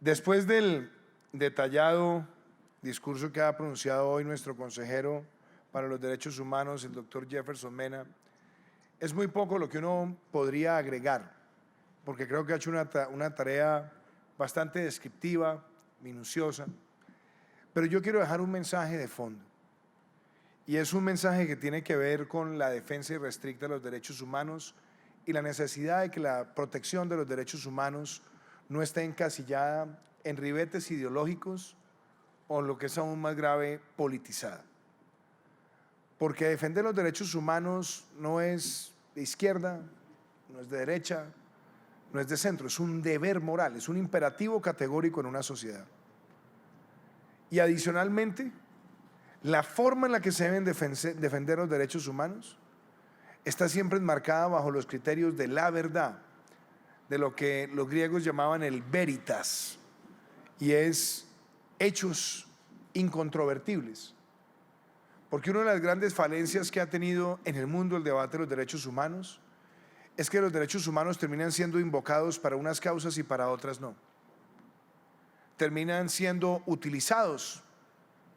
Después del detallado discurso que ha pronunciado hoy nuestro consejero para los derechos humanos, el doctor Jefferson Mena, es muy poco lo que uno podría agregar, porque creo que ha hecho una tarea bastante descriptiva, minuciosa, pero yo quiero dejar un mensaje de fondo, y es un mensaje que tiene que ver con la defensa irrestricta de los derechos humanos y la necesidad de que la protección de los derechos humanos no esté encasillada en ribetes ideológicos o, lo que es aún más grave, politizada. Porque defender los derechos humanos no es de izquierda, no es de derecha, no es de centro, es un deber moral, es un imperativo categórico en una sociedad. Y adicionalmente, la forma en la que se deben defender los derechos humanos está siempre enmarcada bajo los criterios de la verdad, de lo que los griegos llamaban el veritas, y es hechos incontrovertibles. Porque una de las grandes falencias que ha tenido en el mundo el debate de los derechos humanos es que los derechos humanos terminan siendo invocados para unas causas y para otras no. Terminan siendo utilizados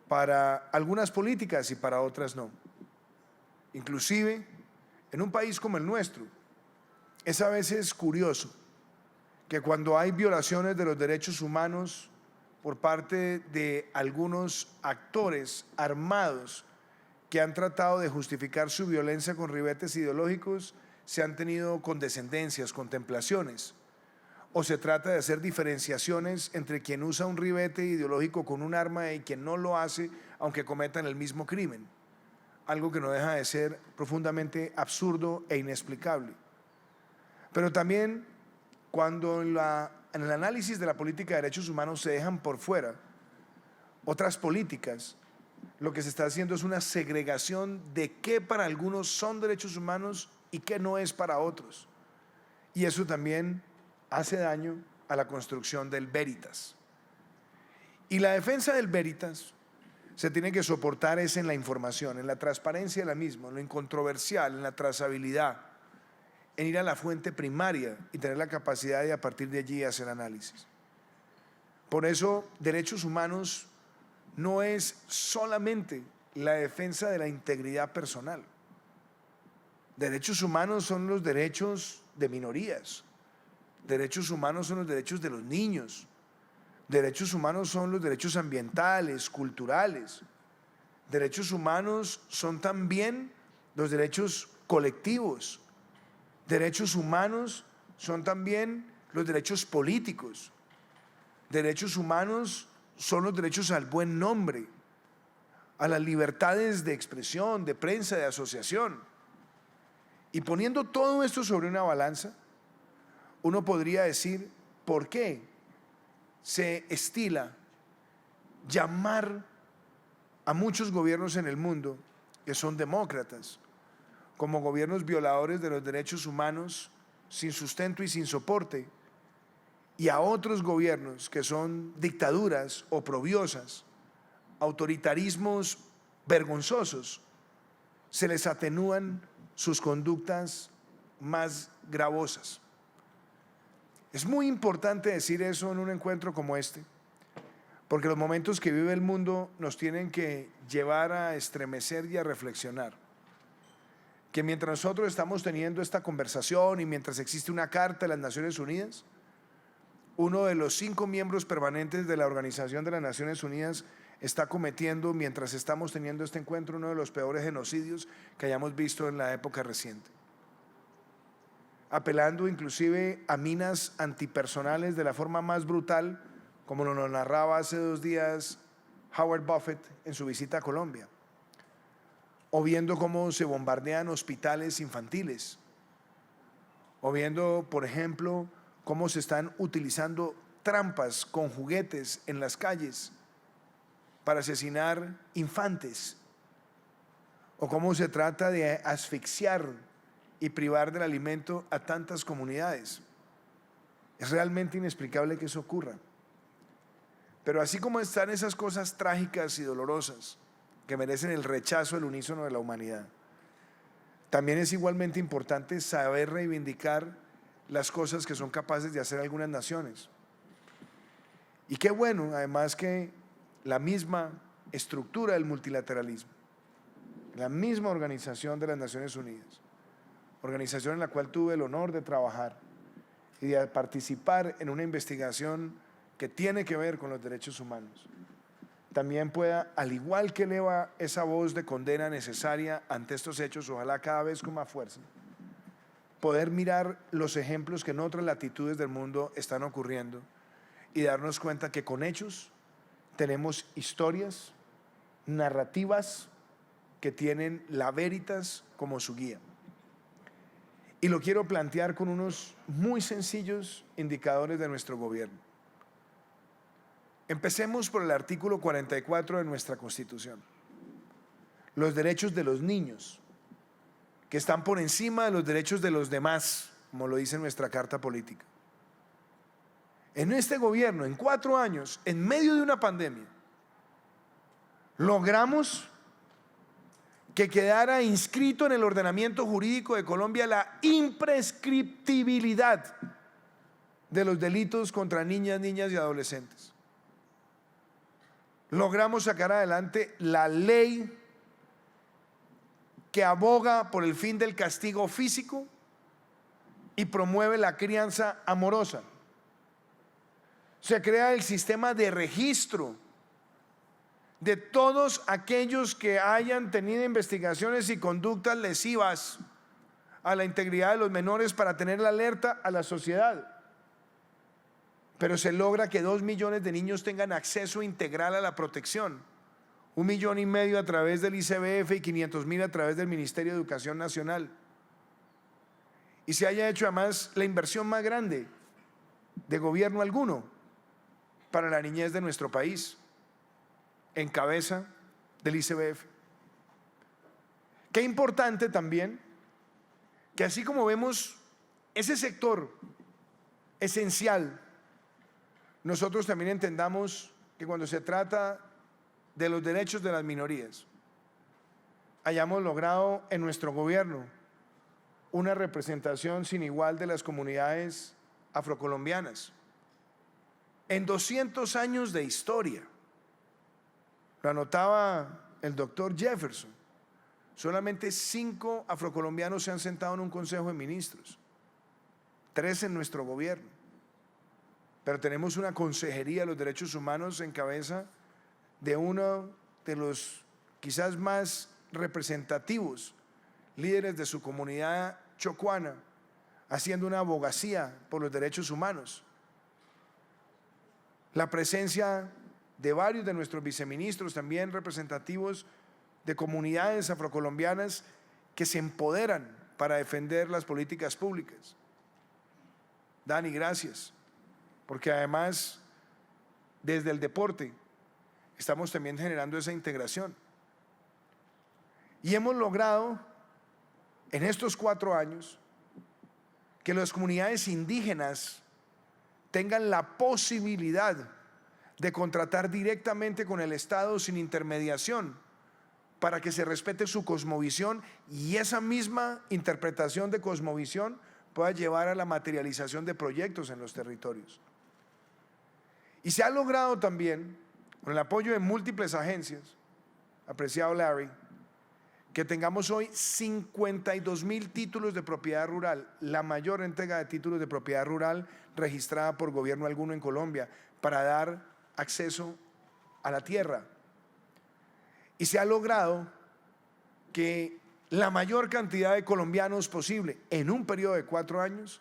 para algunas políticas y para otras no. Inclusive, en un país como el nuestro, es a veces curioso que cuando hay violaciones de los derechos humanos por parte de algunos actores armados que han tratado de justificar su violencia con ribetes ideológicos, se han tenido condescendencias, contemplaciones, o se trata de hacer diferenciaciones entre quien usa un ribete ideológico con un arma y quien no lo hace, aunque cometan el mismo crimen, algo que no deja de ser profundamente absurdo e inexplicable. Pero también cuando en el análisis de la política de derechos humanos se dejan por fuera otras políticas, lo que se está haciendo es una segregación de qué para algunos son derechos humanos y qué no es para otros. Y eso también hace daño a la construcción del veritas. Y la defensa del veritas se tiene que soportar es en la información, en la transparencia de la misma, en lo incontroversial, en la trazabilidad, en ir a la fuente primaria y tener la capacidad de a partir de allí hacer análisis. Por eso, derechos humanos no es solamente la defensa de la integridad personal. Derechos humanos son los derechos de minorías. Derechos humanos son los derechos de los niños. Derechos humanos son los derechos ambientales, culturales. Derechos humanos son también los derechos colectivos. Derechos humanos son también los derechos políticos. Derechos humanos son los derechos al buen nombre, a las libertades de expresión, de prensa, de asociación. Y poniendo todo esto sobre una balanza, uno podría decir, ¿por qué se estila llamar a muchos gobiernos en el mundo que son demócratas como gobiernos violadores de los derechos humanos sin sustento y sin soporte, y a otros gobiernos que son dictaduras oprobiosas, autoritarismos vergonzosos, se les atenúan sus conductas más gravosas? Es muy importante decir eso en un encuentro como este, porque los momentos que vive el mundo nos tienen que llevar a estremecer y a reflexionar. Que mientras nosotros estamos teniendo esta conversación y mientras existe una carta de las Naciones Unidas, uno de los 5 miembros permanentes de la Organización de las Naciones Unidas está cometiendo, mientras estamos teniendo este encuentro, uno de los peores genocidios que hayamos visto en la época reciente. Apelando inclusive a minas antipersonales de la forma más brutal, como nos narraba hace 2 días Howard Buffett en su visita a Colombia. O viendo cómo se bombardean hospitales infantiles. O viendo, por ejemplo, cómo se están utilizando trampas con juguetes en las calles para asesinar infantes, o cómo se trata de asfixiar y privar del alimento a tantas comunidades. Es realmente inexplicable que eso ocurra. Pero así como están esas cosas trágicas y dolorosas que merecen el rechazo del unísono de la humanidad, también es igualmente importante saber reivindicar las cosas que son capaces de hacer algunas naciones. Y qué bueno, además, que la misma estructura del multilateralismo, la misma organización de las Naciones Unidas, organización en la cual tuve el honor de trabajar y de participar en una investigación que tiene que ver con los derechos humanos, también pueda, al igual que eleva esa voz de condena necesaria ante estos hechos, ojalá cada vez con más fuerza, poder mirar los ejemplos que en otras latitudes del mundo están ocurriendo y darnos cuenta que con hechos tenemos historias, narrativas que tienen la veritas como su guía. Y lo quiero plantear con unos muy sencillos indicadores de nuestro gobierno. Empecemos por el artículo 44 de nuestra Constitución. Los derechos de los niños, que están por encima de los derechos de los demás, como lo dice nuestra Carta Política. En este gobierno, en 4 años, en medio de una pandemia, logramos que quedara inscrito en el ordenamiento jurídico de Colombia la imprescriptibilidad de los delitos contra niñas y adolescentes. Logramos sacar adelante la ley que aboga por el fin del castigo físico y promueve la crianza amorosa. Se crea el sistema de registro de todos aquellos que hayan tenido investigaciones y conductas lesivas a la integridad de los menores para tener la alerta a la sociedad. Pero se logra que 2 millones de niños tengan acceso integral a la protección, 1,5 millones a través del ICBF y 500,000 a través del Ministerio de Educación Nacional. Y se haya hecho además la inversión más grande de gobierno alguno para la niñez de nuestro país, en cabeza del ICBF. Qué importante también que así como vemos ese sector esencial, nosotros también entendamos que cuando se trata de los derechos de las minorías, hayamos logrado en nuestro gobierno una representación sin igual de las comunidades afrocolombianas. En 200 años de historia, lo anotaba el doctor Jefferson, solamente 5 afrocolombianos se han sentado en un consejo de ministros, 3 en nuestro gobierno. Pero tenemos una consejería de los derechos humanos en cabeza de uno de los quizás más representativos líderes de su comunidad chocuana, haciendo una abogacía por los derechos humanos. La presencia de varios de nuestros viceministros, también representativos de comunidades afrocolombianas que se empoderan para defender las políticas públicas. Dani, gracias, porque además desde el deporte estamos también generando esa integración. Y hemos logrado en estos 4 años que las comunidades indígenas tengan la posibilidad de contratar directamente con el Estado sin intermediación para que se respete su cosmovisión y esa misma interpretación de cosmovisión pueda llevar a la materialización de proyectos en los territorios. Y se ha logrado también, con el apoyo de múltiples agencias, apreciado Larry, que tengamos hoy 52,000 títulos de propiedad rural, la mayor entrega de títulos de propiedad rural registrada por gobierno alguno en Colombia, para dar acceso a la tierra. Y se ha logrado que la mayor cantidad de colombianos posible en un periodo de 4 años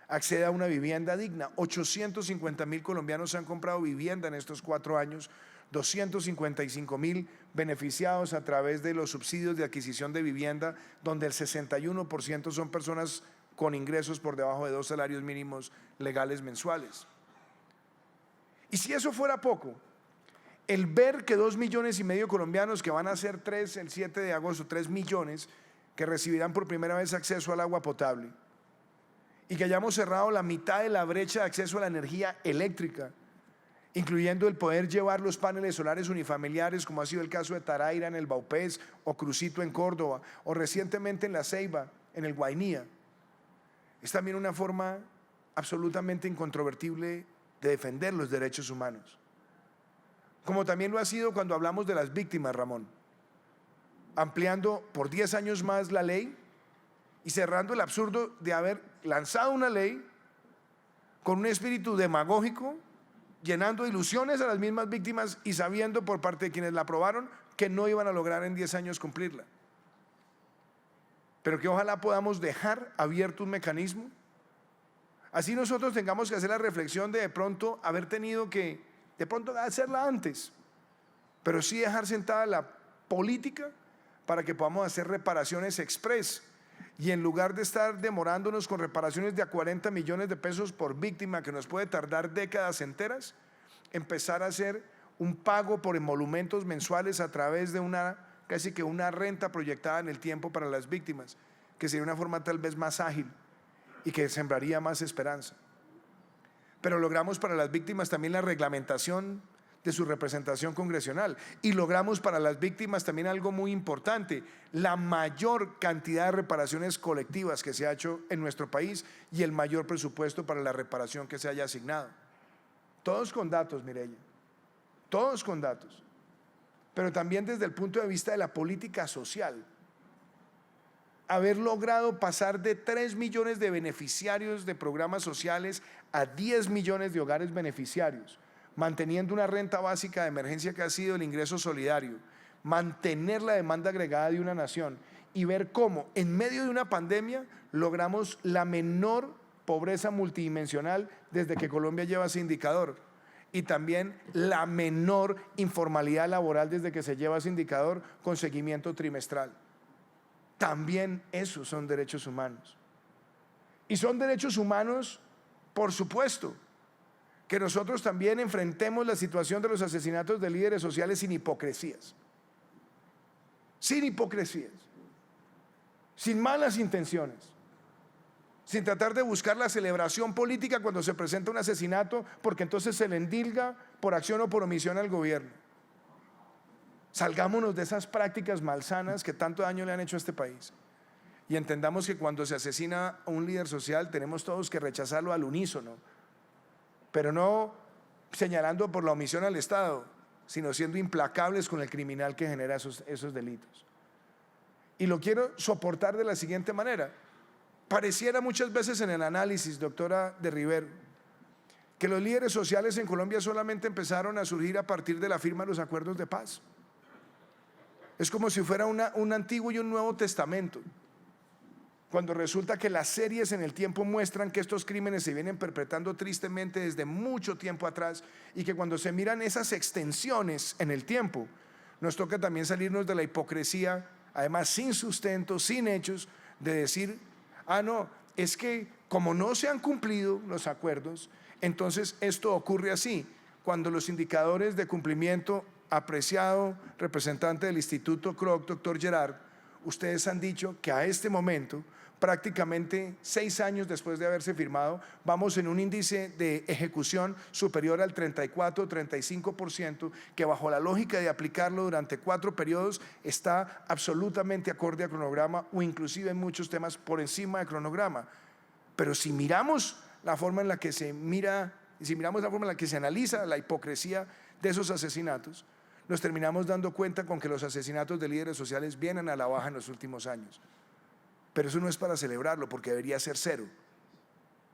acceda a una vivienda digna. 850,000 colombianos han comprado vivienda en estos 4 años, 255,000 beneficiados a través de los subsidios de adquisición de vivienda, donde el 61% son personas con ingresos por debajo de 2 salarios mínimos legales mensuales. Y si eso fuera poco, el ver que 2,5 millones colombianos, que van a ser 3 el 7 de agosto, 3 millones, que recibirán por primera vez acceso al agua potable, y que hayamos cerrado la mitad de la brecha de acceso a la energía eléctrica, incluyendo el poder llevar los paneles solares unifamiliares, como ha sido el caso de Taraira en el Baupés, o Crucito en Córdoba, o recientemente en La Ceiba, en el Guainía, es también una forma absolutamente incontrovertible de defender los derechos humanos. como también lo ha sido cuando hablamos de las víctimas, Ramón, ampliando por 10 años más la ley y cerrando el absurdo de haber lanzado una ley con un espíritu demagógico, llenando de ilusiones a las mismas víctimas y sabiendo por parte de quienes la aprobaron que no iban a lograr en 10 años cumplirla. Pero que ojalá podamos dejar abierto un mecanismo. Así nosotros tengamos que hacer la reflexión de pronto haber tenido que de pronto hacerla antes, pero sí dejar sentada la política para que podamos hacer reparaciones express. Y en lugar de estar demorándonos con reparaciones de a 40 millones de pesos por víctima, que nos puede tardar décadas enteras, empezar a hacer un pago por emolumentos mensuales a través de casi que una renta proyectada en el tiempo para las víctimas, que sería una forma tal vez más ágil y que sembraría más esperanza. Pero logramos para las víctimas también la reglamentación de su representación congresional, y logramos para las víctimas también algo muy importante: la mayor cantidad de reparaciones colectivas que se ha hecho en nuestro país y el mayor presupuesto para la reparación que se haya asignado. Todos con datos, Mireya, todos con datos, pero también desde el punto de vista de la política social. Haber logrado pasar de 3 millones de beneficiarios de programas sociales a 10 millones de hogares beneficiarios, manteniendo una renta básica de emergencia que ha sido el ingreso solidario, mantener la demanda agregada de una nación y ver cómo en medio de una pandemia logramos la menor pobreza multidimensional desde que Colombia lleva ese indicador, y también la menor informalidad laboral desde que se lleva ese indicador con seguimiento trimestral. También esos son derechos humanos. Y son derechos humanos, por supuesto, que nosotros también enfrentemos la situación de los asesinatos de líderes sociales sin hipocresías, sin malas intenciones, sin tratar de buscar la celebración política cuando se presenta un asesinato, porque entonces se le endilga por acción o por omisión al gobierno. Salgámonos de esas prácticas malsanas que tanto daño le han hecho a este país, y entendamos que cuando se asesina a un líder social tenemos todos que rechazarlo al unísono, pero no señalando por la omisión al Estado, sino siendo implacables con el criminal que genera esos delitos. Y lo quiero soportar de la siguiente manera: pareciera muchas veces en el análisis, doctora de Rivero, que los líderes sociales en Colombia solamente empezaron a surgir a partir de la firma de los acuerdos de paz. Es como si fuera un Antiguo y un Nuevo Testamento, cuando resulta que las series en el tiempo muestran que estos crímenes se vienen perpetrando tristemente desde mucho tiempo atrás, y que cuando se miran esas extensiones en el tiempo, nos toca también salirnos de la hipocresía, además sin sustento, sin hechos, de decir: ah, no, es que como no se han cumplido los acuerdos, entonces esto ocurre así, cuando los indicadores de cumplimiento, apreciado representante del Instituto CROC, doctor Gerard, ustedes han dicho que a este momento, prácticamente 6 años después de haberse firmado, vamos en un índice de ejecución superior al 34-35%, que bajo la lógica de aplicarlo durante 4 periodos está absolutamente acorde a cronograma, o inclusive en muchos temas por encima de cronograma. Pero si miramos la forma en la que se mira, si miramos la forma en la que se analiza la hipocresía de esos asesinatos, nos terminamos dando cuenta con que los asesinatos de líderes sociales vienen a la baja en los últimos años. Pero eso no es para celebrarlo, porque debería ser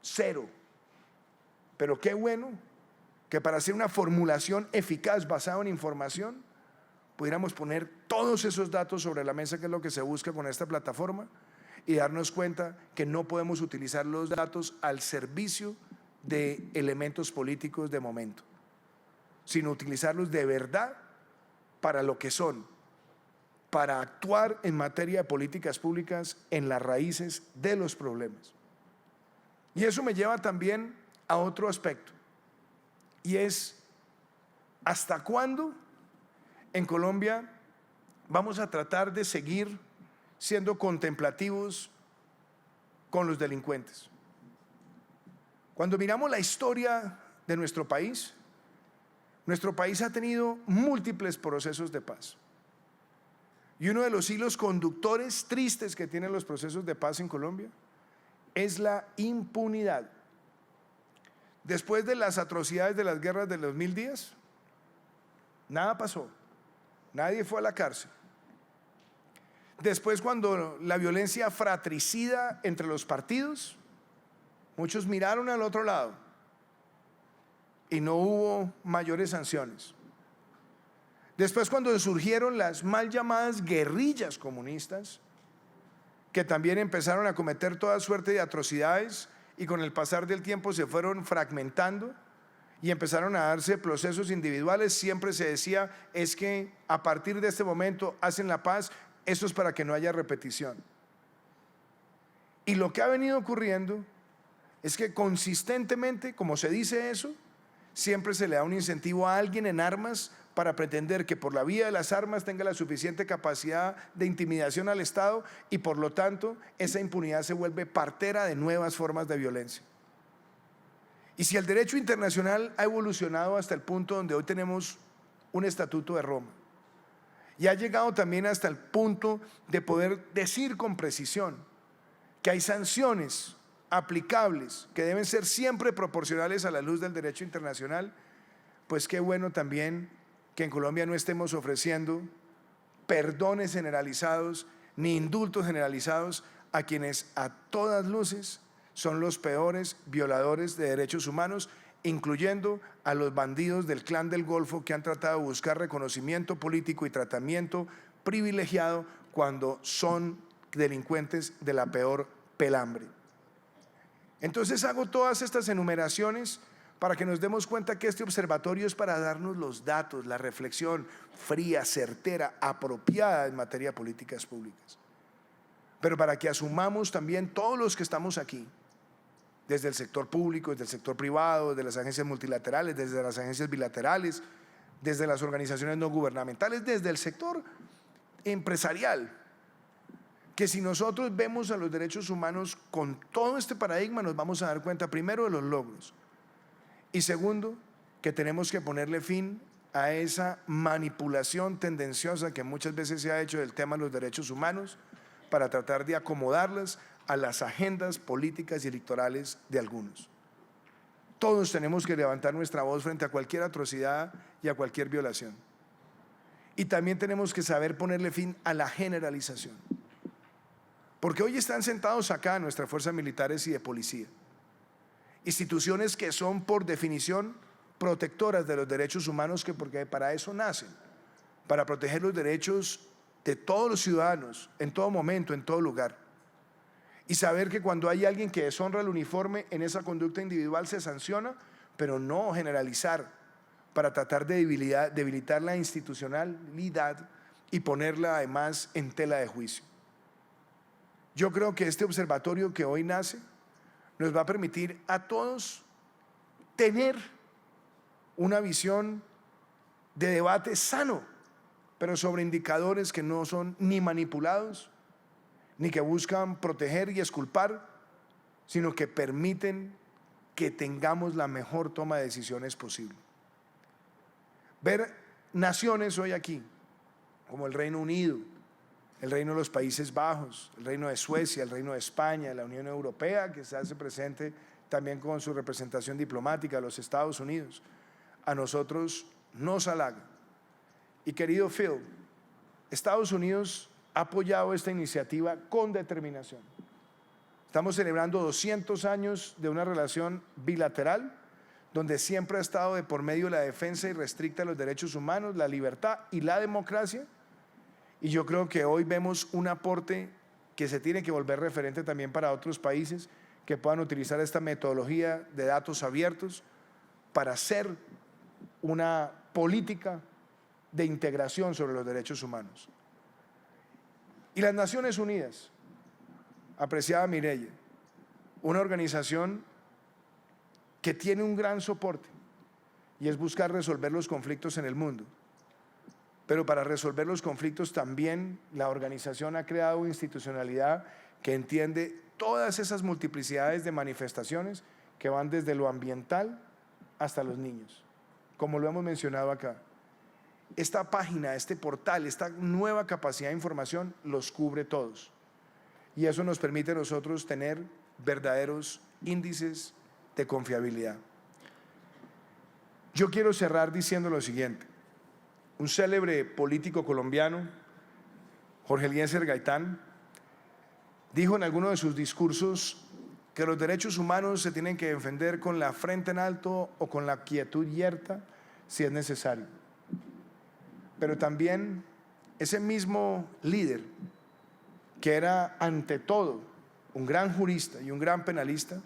cero. Pero qué bueno que para hacer una formulación eficaz basada en información pudiéramos poner todos esos datos sobre la mesa, que es lo que se busca con esta plataforma, y darnos cuenta que no podemos utilizar los datos al servicio de elementos políticos de momento, sino utilizarlos de verdad para lo que son, para actuar en materia de políticas públicas en las raíces de los problemas. Y eso me lleva también a otro aspecto, y es: ¿hasta cuándo en Colombia vamos a tratar de seguir siendo contemplativos con los delincuentes? Cuando miramos la historia de nuestro país ha tenido múltiples procesos de paz. Y uno de los hilos conductores tristes que tienen los procesos de paz en Colombia es la impunidad. Después de las atrocidades de las guerras de los 1000 días, Nada pasó. Nadie fue a la cárcel. Después, cuando la violencia fratricida entre los partidos, muchos miraron al otro lado y no hubo mayores sanciones. Después, cuando surgieron las mal llamadas guerrillas comunistas, que también empezaron a cometer toda suerte de atrocidades y con el pasar del tiempo se fueron fragmentando y empezaron a darse procesos individuales, siempre se decía, es que a partir de este momento hacen la paz, eso es para que no haya repetición. Y lo que ha venido ocurriendo es que consistentemente, como se dice eso, siempre se le da un incentivo a alguien en armas para pretender que por la vía de las armas tenga la suficiente capacidad de intimidación al Estado y por lo tanto esa impunidad se vuelve partera de nuevas formas de violencia. Y si el derecho internacional ha evolucionado hasta el punto donde hoy tenemos un estatuto de Roma y ha llegado también hasta el punto de poder decir con precisión que hay sanciones aplicables que deben ser siempre proporcionales a la luz del derecho internacional, pues qué bueno también que en Colombia no estemos ofreciendo perdones generalizados ni indultos generalizados a quienes a todas luces son los peores violadores de derechos humanos, incluyendo a los bandidos del Clan del Golfo que han tratado de buscar reconocimiento político y tratamiento privilegiado cuando son delincuentes de la peor pelambre. Entonces hago todas estas enumeraciones para que nos demos cuenta que este observatorio es para darnos los datos, la reflexión fría, certera, apropiada en materia de políticas públicas. Pero para que asumamos también todos los que estamos aquí, desde el sector público, desde el sector privado, desde las agencias multilaterales, desde las agencias bilaterales, desde las organizaciones no gubernamentales, desde el sector empresarial, que si nosotros vemos a los derechos humanos con todo este paradigma, nos vamos a dar cuenta primero de los logros y segundo, que tenemos que ponerle fin a esa manipulación tendenciosa que muchas veces se ha hecho del tema de los derechos humanos para tratar de acomodarlas a las agendas políticas y electorales de algunos. Todos tenemos que levantar nuestra voz frente a cualquier atrocidad y a cualquier violación. Y también tenemos que saber ponerle fin a la generalización. Porque hoy están sentados acá nuestras fuerzas militares y de policía, instituciones que son por definición protectoras de los derechos humanos, porque para eso nacen, para proteger los derechos de todos los ciudadanos, en todo momento, en todo lugar. Y saber que cuando hay alguien que deshonra el uniforme, en esa conducta individual se sanciona, pero no generalizar para tratar de debilitar la institucionalidad y ponerla además en tela de juicio. Yo creo que este observatorio que hoy nace nos va a permitir a todos tener una visión de debate sano, pero sobre indicadores que no son ni manipulados, ni que buscan proteger y exculpar, sino que permiten que tengamos la mejor toma de decisiones posible. Ver naciones hoy aquí, como el Reino Unido, el Reino de los Países Bajos, el Reino de Suecia, el Reino de España, la Unión Europea, que se hace presente también con su representación diplomática, los Estados Unidos, a nosotros nos halaga. Y querido Phil, Estados Unidos ha apoyado esta iniciativa con determinación. Estamos celebrando 200 años de una relación bilateral donde siempre ha estado de por medio la defensa irrestricta de los derechos humanos, la libertad y la democracia. Y yo creo que hoy vemos un aporte que se tiene que volver referente también para otros países que puedan utilizar esta metodología de datos abiertos para hacer una política de integración sobre los derechos humanos. Y las Naciones Unidas, apreciada Mireya, una organización que tiene un gran soporte y es buscar resolver los conflictos en el mundo. Pero para resolver los conflictos también la organización ha creado institucionalidad que entiende todas esas multiplicidades de manifestaciones que van desde lo ambiental hasta los niños, como lo hemos mencionado acá. Esta página, este portal, esta nueva capacidad de información los cubre todos. Y eso nos permite a nosotros tener verdaderos índices de confiabilidad. Yo quiero cerrar diciendo lo siguiente. un célebre político colombiano, Jorge Eliezer Gaitán, dijo en alguno de sus discursos que los derechos humanos se tienen que defender con la frente en alto o con la quietud yerta si es necesario. Pero también ese mismo líder, que era ante todo un gran jurista y un gran penalista,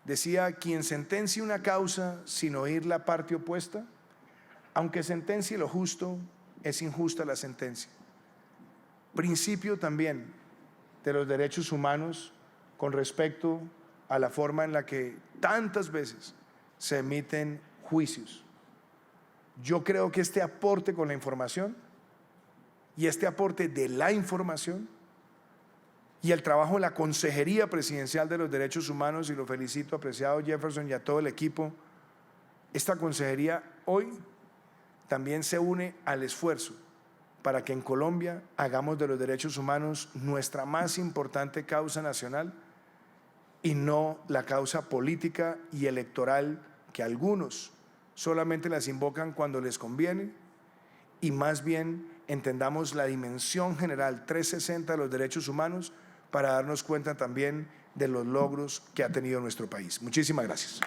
decía: quien sentencie una causa sin oír la parte opuesta, aunque sentencie lo justo, es injusta la sentencia. Principio también de los derechos humanos con respecto a la forma en la que tantas veces se emiten juicios. Yo creo que este aporte con la información y este aporte de la información y el trabajo de la Consejería Presidencial de los Derechos Humanos, y lo felicito, apreciado Jefferson, y a todo el equipo, esta consejería hoy también se une al esfuerzo para que en Colombia hagamos de los derechos humanos nuestra más importante causa nacional y no la causa política y electoral que algunos solamente las invocan cuando les conviene, y más bien entendamos la dimensión general 360 de los derechos humanos para darnos cuenta también de los logros que ha tenido nuestro país. Muchísimas gracias.